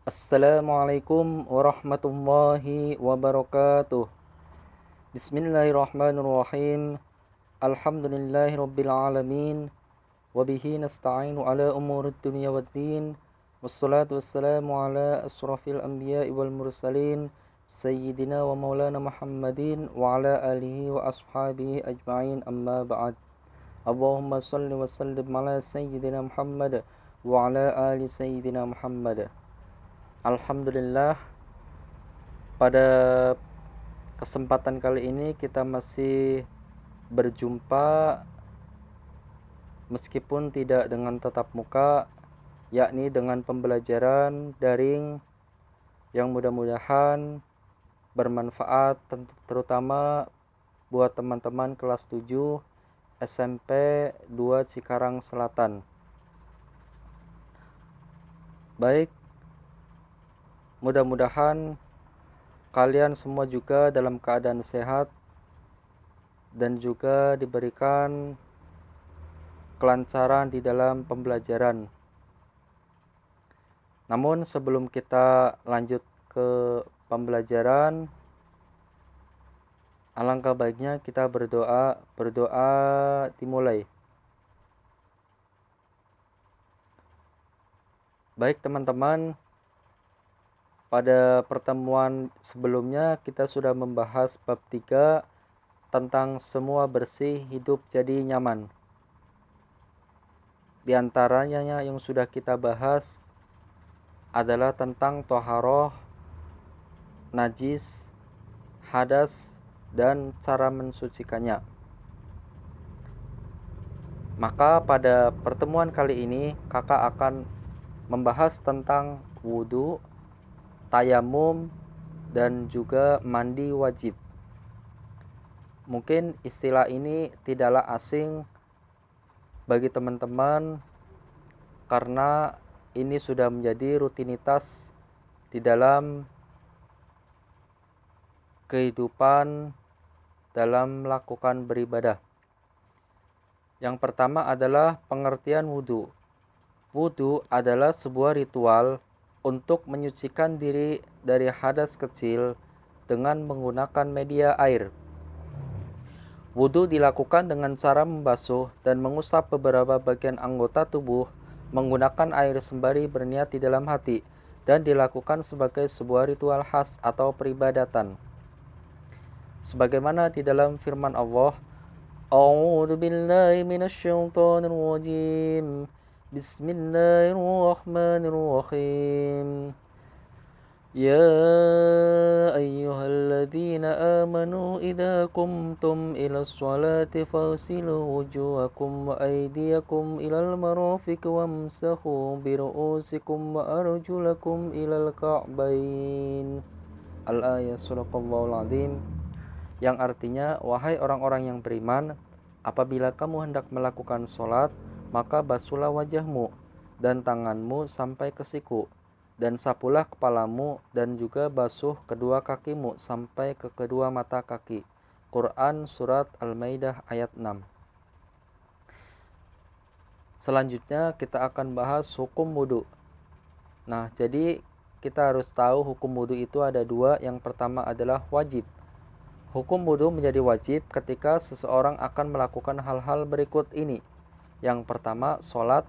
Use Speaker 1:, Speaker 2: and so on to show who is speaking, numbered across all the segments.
Speaker 1: Assalamualaikum warahmatullahi wabarakatuh. Bismillahirrahmanirrahim. Alhamdulillahirabbil alamin. Wabihi nasta'inu ala umurid dunya waddin. Wassalatu wassalamu ala asrafil anbiya'i wal mursalin sayyidina wa maulana Muhammadin wa ala alihi wa ashabihi ajma'in, amma ba'd. Allahumma salli wa sallim ala sayyidina Muhammad wa ala ali sayyidina Muhammad. Alhamdulillah, pada kesempatan kali ini kita masih berjumpa meskipun tidak dengan tatap muka, yakni dengan pembelajaran daring yang mudah-mudahan bermanfaat, terutama buat teman-teman kelas 7 SMP 2 Cikarang Selatan. Baik, mudah-mudahan kalian semua juga dalam keadaan sehat dan juga diberikan kelancaran di dalam pembelajaran. Namun sebelum kita lanjut ke pembelajaran, alangkah baiknya kita berdoa dimulai. Baik teman-teman, pada pertemuan sebelumnya kita sudah membahas bab 3 tentang semua bersih hidup jadi nyaman. Di antaranya yang sudah kita bahas adalah tentang toharoh, najis, hadas, dan cara mensucikannya. Maka pada pertemuan kali ini kakak akan membahas tentang wudu, tayamum, dan juga mandi wajib. Mungkin istilah ini tidaklah asing bagi teman-teman karena ini sudah menjadi rutinitas di dalam kehidupan dalam melakukan beribadah. Yang pertama adalah pengertian wudu. Wudu adalah sebuah ritual untuk menyucikan diri dari hadas kecil dengan menggunakan media air. Wudu dilakukan dengan cara membasuh dan mengusap beberapa bagian anggota tubuh menggunakan air sembari berniat di dalam hati, dan dilakukan sebagai sebuah ritual khas atau peribadatan. Sebagaimana di dalam firman Allah, A'udzu billahi minasyaitonir rajim. Bismillahirrahmanirrahim. Ya ayyuhalladzina amanu idza qumtum ilas sholati fagsilu wujuhakum wa aydiyakum ilal marafiq wamsahu bi ru'usikum wa arjulakum ilal ka'bain. Al-ayat Sadaqallahul Azim, yang artinya, wahai orang-orang yang beriman, apabila kamu hendak melakukan sholat, maka basuhlah wajahmu dan tanganmu sampai ke siku, dan sapulah kepalamu, dan juga basuh kedua kakimu sampai ke kedua mata kaki. Quran Surat Al-Maidah ayat 6. Selanjutnya kita akan bahas hukum wudu. Nah, jadi kita harus tahu hukum wudu itu ada dua. Yang pertama adalah wajib. Hukum wudu menjadi wajib ketika seseorang akan melakukan hal-hal berikut ini. Yang pertama, sholat.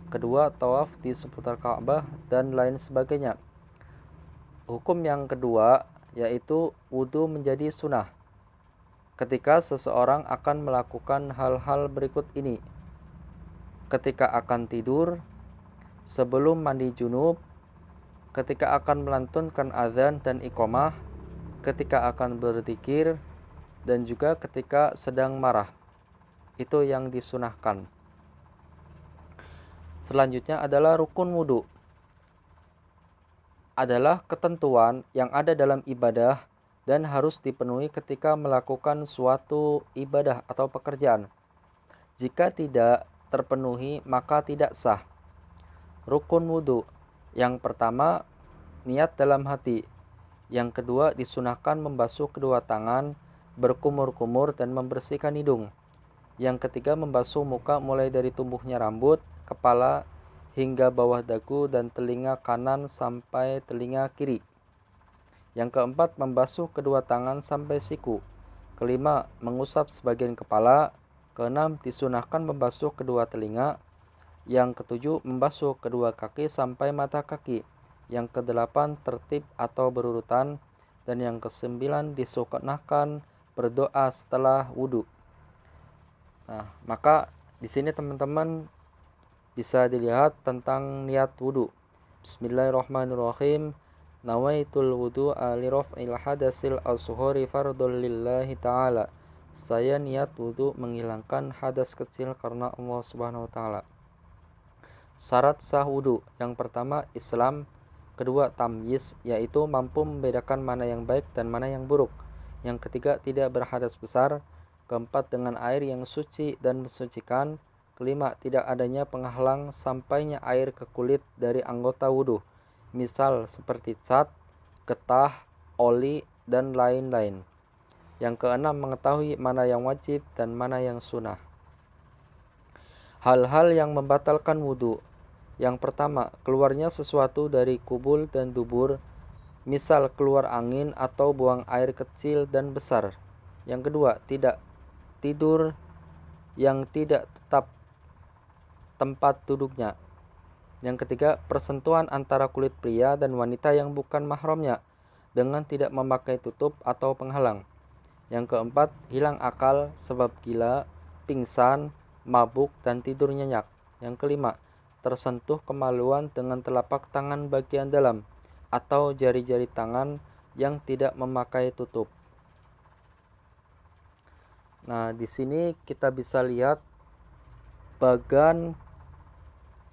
Speaker 1: Kedua, tawaf di seputar Ka'bah, dan lain sebagainya. Hukum yang kedua yaitu wudu menjadi sunnah ketika seseorang akan melakukan hal-hal berikut ini. Ketika akan tidur, sebelum mandi junub, ketika akan melantunkan azan dan iqamah, ketika akan berzikir, dan juga ketika sedang marah. Itu yang disunahkan. Selanjutnya adalah rukun wudu. Adalah ketentuan yang ada dalam ibadah dan harus dipenuhi ketika melakukan suatu ibadah atau pekerjaan. Jika tidak terpenuhi, maka tidak sah. Rukun wudu. Yang pertama, niat dalam hati. Yang kedua, disunahkan membasuh kedua tangan, berkumur-kumur, dan membersihkan hidung. Yang ketiga, membasuh muka mulai dari tumbuhnya rambut, kepala, hingga bawah dagu dan telinga kanan sampai telinga kiri. Yang keempat, membasuh kedua tangan sampai siku. Kelima, mengusap sebagian kepala. Keenam, disunahkan membasuh kedua telinga. Yang ketujuh, membasuh kedua kaki sampai mata kaki. Yang kedelapan, tertib atau berurutan. Dan yang kesembilan, disunahkan berdoa setelah wudhu. Nah, maka di sini teman-teman bisa dilihat tentang niat wudhu. Bismillahirrahmanirrahim. Nawaitul wudu'a li raf'il hadasil asghari fardhul lillahi ta'ala. Saya niat wudhu menghilangkan hadas kecil karena Allah Subhanahu wa taala. Syarat sah wudhu. Yang pertama, Islam. Kedua, tamyiz, yaitu mampu membedakan mana yang baik dan mana yang buruk. Yang ketiga, tidak berhadas besar. Keempat, dengan air yang suci dan mensucikan. Kelima, tidak adanya penghalang sampainya air ke kulit dari anggota wudhu, misal seperti cat, getah, oli, dan lain-lain. Yang keenam, mengetahui mana yang wajib dan mana yang sunnah. Hal-hal yang membatalkan wudhu. Yang pertama, keluarnya sesuatu dari kubul dan dubur, misal keluar angin atau buang air kecil dan besar. Yang kedua, tidak tidur yang tidak tetap tempat duduknya. Yang ketiga, persentuhan antara kulit pria dan wanita yang bukan mahramnya dengan tidak memakai tutup atau penghalang. Yang keempat, hilang akal sebab gila, pingsan, mabuk, dan tidur nyenyak. Yang kelima, tersentuh kemaluan dengan telapak tangan bagian dalam atau jari-jari tangan yang tidak memakai tutup. Nah, di sini kita bisa lihat bagan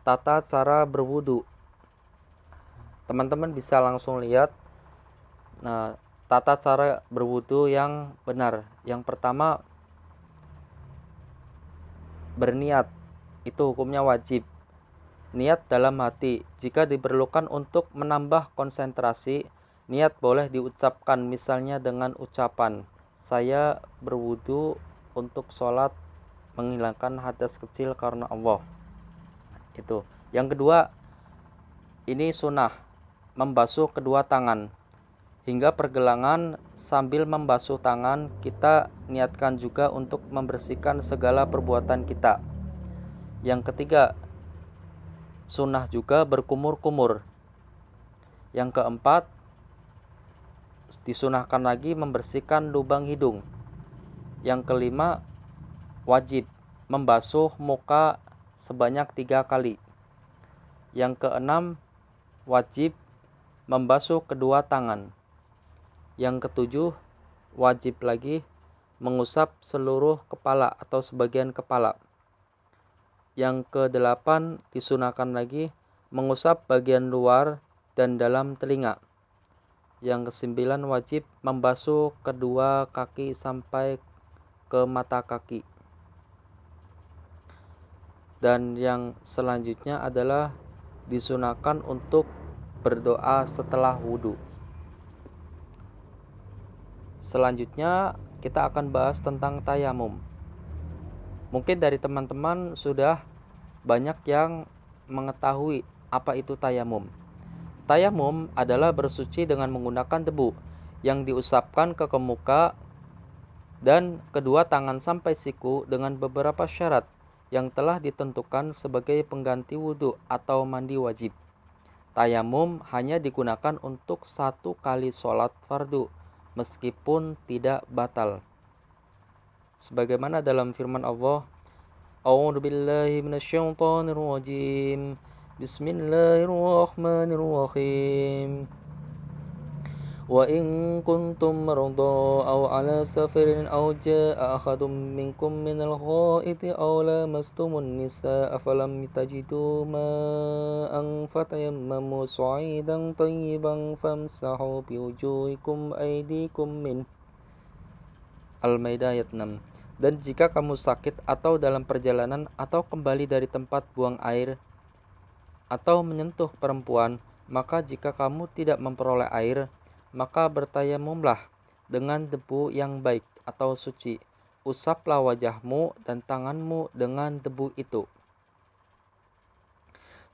Speaker 1: tata cara berwudu. Teman-teman bisa langsung lihat tata cara berwudu yang benar. Yang pertama, berniat. Itu hukumnya wajib. Niat dalam hati. Jika diperlukan untuk menambah konsentrasi, niat boleh diucapkan, misalnya dengan ucapan, saya berwudu untuk sholat menghilangkan hadas kecil karena Allah. Itu. Yang kedua, ini sunnah, membasuh kedua tangan. Hingga pergelangan sambil membasuh tangan, kita niatkan juga untuk membersihkan segala perbuatan kita. Yang ketiga, sunnah juga berkumur-kumur. Yang keempat, disunahkan lagi membersihkan lubang hidung. Yang kelima, wajib membasuh muka sebanyak 3 kali. Yang keenam, wajib membasuh kedua tangan. Yang ketujuh, wajib lagi mengusap seluruh kepala atau sebagian kepala. Yang kedelapan, disunahkan lagi mengusap bagian luar dan dalam telinga. Yang kesembilan, wajib membasuh kedua kaki sampai ke mata kaki. Dan yang selanjutnya adalah disunahkan untuk berdoa setelah wudhu. Selanjutnya kita akan bahas tentang tayamum. Mungkin dari teman-teman sudah banyak yang mengetahui apa itu tayamum. Tayamum adalah bersuci dengan menggunakan debu yang diusapkan ke muka dan kedua tangan sampai siku dengan beberapa syarat yang telah ditentukan sebagai pengganti wudhu atau mandi wajib. Tayamum hanya digunakan untuk 1 kali sholat fardu meskipun tidak batal. Sebagaimana dalam firman Allah, A'udzu billahi minasyaitonir rajim. Bismillahirrahmanirrahim. Wa in kuntum marḍā aw 'alā safarin aw jaa'a ahadun minkum minal ghā'iti aw lamastumun nisā'a falam tajidū mā'an fatayammamu sa'idan thayyiban famsahū biwujuhikum aydikum min. Al-Maidah ayat 6. Dan jika kamu sakit atau dalam perjalanan atau kembali dari tempat buang air atau menyentuh perempuan, maka jika kamu tidak memperoleh air, maka bertayamumlah dengan debu yang baik atau suci. Usaplah wajahmu dan tanganmu dengan debu itu.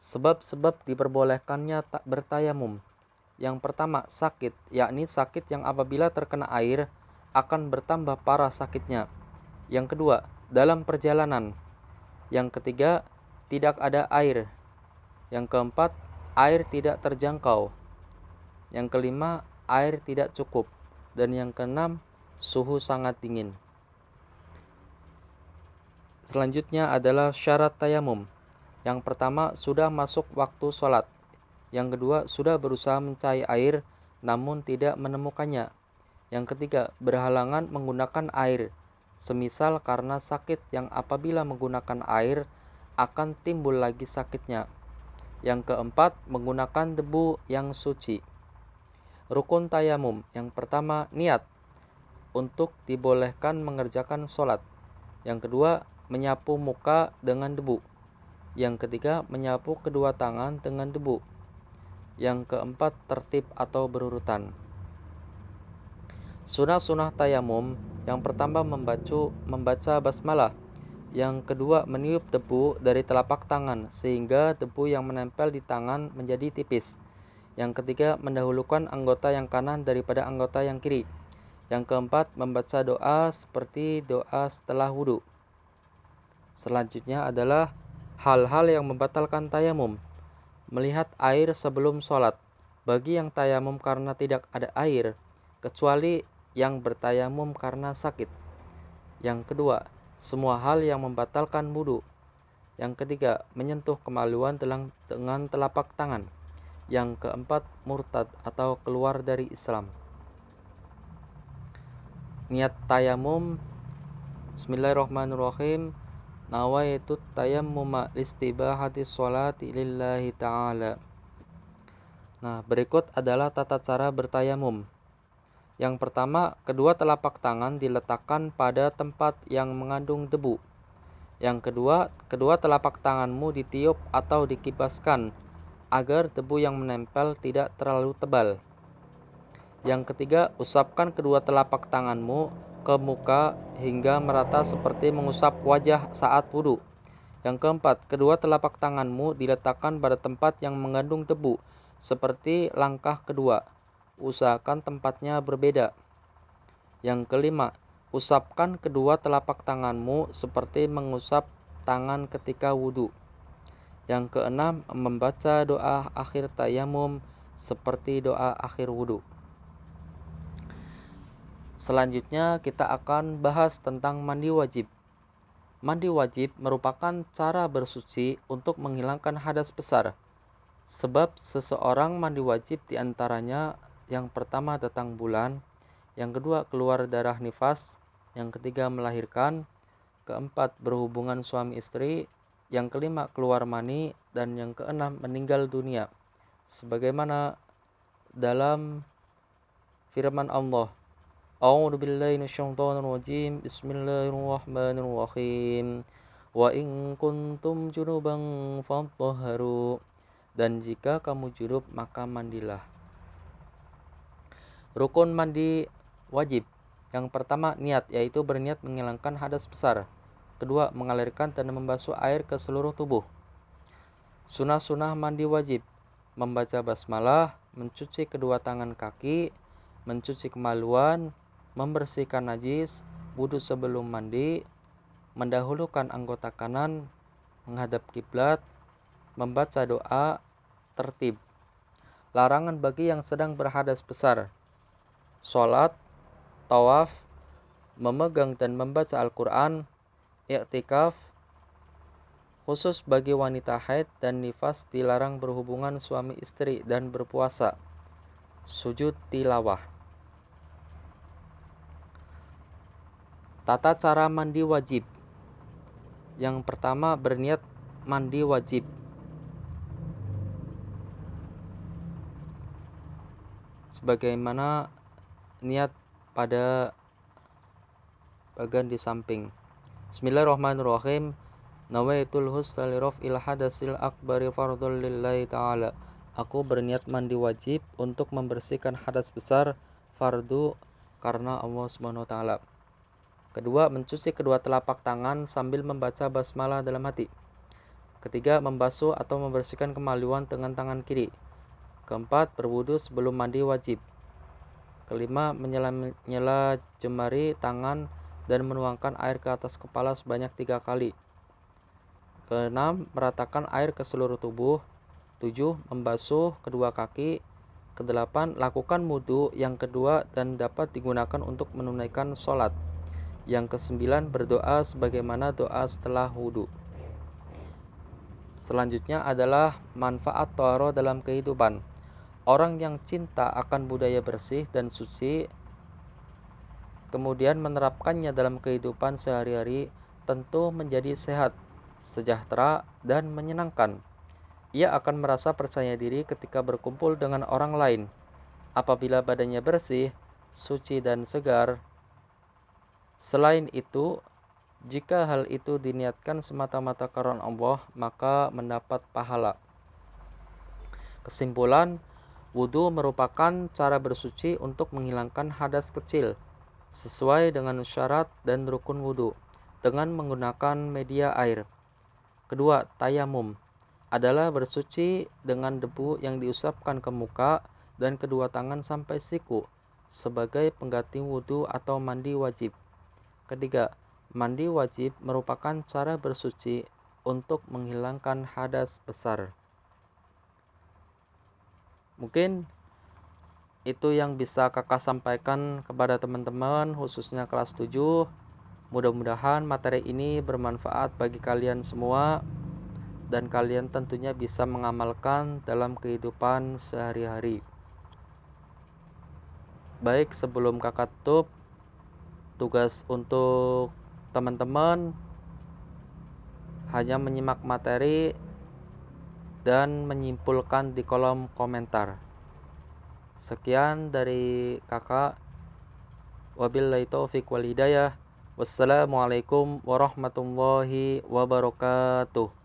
Speaker 1: Sebab-sebab diperbolehkannya bertayamum. Yang pertama, sakit, yakni sakit yang apabila terkena air akan bertambah parah sakitnya. Yang kedua, dalam perjalanan. Yang ketiga, tidak ada air. Yang keempat, air tidak terjangkau. Yang kelima, air tidak cukup. Dan yang keenam, suhu sangat dingin. Selanjutnya adalah syarat tayamum. Yang pertama, sudah masuk waktu sholat. Yang kedua, sudah berusaha mencari air namun tidak menemukannya. Yang ketiga, berhalangan menggunakan air, semisal karena sakit yang apabila menggunakan air akan timbul lagi sakitnya. Yang keempat, menggunakan debu yang suci. Rukun tayamum. Yang pertama, niat untuk dibolehkan mengerjakan sholat. Yang kedua, menyapu muka dengan debu. Yang ketiga, menyapu kedua tangan dengan debu. Yang keempat, tertib atau berurutan. Sunah-sunah tayamum. Yang pertama, membaca basmalah. Yang kedua, meniup debu dari telapak tangan sehingga debu yang menempel di tangan menjadi tipis. Yang ketiga, mendahulukan anggota yang kanan daripada anggota yang kiri. Yang keempat, membaca doa seperti doa setelah wudhu. Selanjutnya adalah hal-hal yang membatalkan tayamum. Melihat air sebelum sholat. Bagi yang tayamum karena tidak ada air, kecuali yang bertayamum karena sakit. Yang kedua, semua hal yang membatalkan wudhu. Yang ketiga, menyentuh kemaluan dengan telapak tangan. Yang keempat, murtad atau keluar dari Islam. Niat tayamum. Bismillahirrahmanirrahim. Nawaitu tayammuma listibahati sholati lillahi ta'ala. Nah, berikut adalah tata cara bertayamum. Yang pertama, kedua telapak tangan diletakkan pada tempat yang mengandung debu. Yang kedua, kedua telapak tanganmu ditiup atau dikibaskan agar debu yang menempel tidak terlalu tebal. Yang ketiga, usapkan kedua telapak tanganmu ke muka hingga merata seperti mengusap wajah saat wudhu. Yang keempat, kedua telapak tanganmu diletakkan pada tempat yang mengandung debu, seperti langkah kedua. Usahakan tempatnya berbeda. Yang kelima, usapkan kedua telapak tanganmu seperti mengusap tangan ketika wudhu. Yang keenam, membaca doa akhir tayamum seperti doa akhir wudhu. Selanjutnya kita akan bahas tentang mandi wajib. Mandi wajib merupakan cara bersuci untuk menghilangkan hadas besar. Sebab seseorang mandi wajib diantaranya yang pertama datang bulan, yang kedua keluar darah nifas, yang ketiga melahirkan, keempat berhubungan suami istri, yang kelima keluar mani, dan yang keenam meninggal dunia. Sebagaimana dalam firman Allah, A'udzu billahi minasyaitonir rajim. Bismillahirrahmanirrahim. Wa in kuntum junuban fatahharu. Dan jika kamu junub maka mandilah. Rukun mandi wajib. Yang pertama, niat, yaitu berniat menghilangkan hadas besar. Kedua, mengalirkan dan membasuh air ke seluruh tubuh. Sunah-sunah mandi wajib. Membaca basmalah, mencuci kedua tangan kaki, mencuci kemaluan, membersihkan najis, wudhu sebelum mandi, mendahulukan anggota kanan, menghadap kiblat, membaca doa, tertib. Larangan bagi yang sedang berhadas besar. Sholat, tawaf, memegang dan membaca Al-Quran, i'tikaf. Khusus bagi wanita haid dan nifas dilarang berhubungan suami istri dan berpuasa. Sujud tilawah. Tata cara mandi wajib. Yang pertama, berniat mandi wajib. Sebagaimana niat pada bagian di samping. Bismillahirrahmanirrahim. Nawaitul husna li raf'il hadasil akbari fardhul lillahi ta'ala. Aku berniat mandi wajib untuk membersihkan hadas besar, fardu karena Allah Subhanahu wa taala. Kedua, mencuci kedua telapak tangan sambil membaca basmalah dalam hati. Ketiga, membasuh atau membersihkan kemaluan dengan tangan kiri. Keempat, berwudu sebelum mandi wajib. Kelima, menyela jemari tangan dan menuangkan air ke atas kepala sebanyak 3 kali. Keenam, meratakan air ke seluruh tubuh. 7, membasuh kedua kaki. Kedelapan, lakukan wudu yang kedua dan dapat digunakan untuk menunaikan sholat. Yang kesembilan, berdoa sebagaimana doa setelah wudu. Selanjutnya adalah manfaat thaharo dalam kehidupan. Orang yang cinta akan budaya bersih dan suci, kemudian menerapkannya dalam kehidupan sehari-hari, tentu menjadi sehat, sejahtera, dan menyenangkan. Ia akan merasa percaya diri ketika berkumpul dengan orang lain. Apabila badannya bersih, suci, dan segar. Selain itu, jika hal itu diniatkan semata-mata karena Allah, maka mendapat pahala. Kesimpulan, wudu merupakan cara bersuci untuk menghilangkan hadas kecil, sesuai dengan syarat dan rukun wudu, dengan menggunakan media air. Kedua, tayamum adalah bersuci dengan debu yang diusapkan ke muka dan kedua tangan sampai siku, sebagai pengganti wudu atau mandi wajib. Ketiga, mandi wajib merupakan cara bersuci untuk menghilangkan hadas besar. Mungkin itu yang bisa kakak sampaikan kepada teman-teman, khususnya kelas 7. Mudah-mudahan materi ini bermanfaat bagi kalian semua dan kalian tentunya bisa mengamalkan dalam kehidupan sehari-hari. Baik, sebelum kakak tutup, tugas untuk teman-teman hanya menyimak materi dan menyimpulkan di kolom komentar. Sekian dari kakak. Wabillahi taufiq wal hidayah. Wassalamualaikum warahmatullahi wabarakatuh.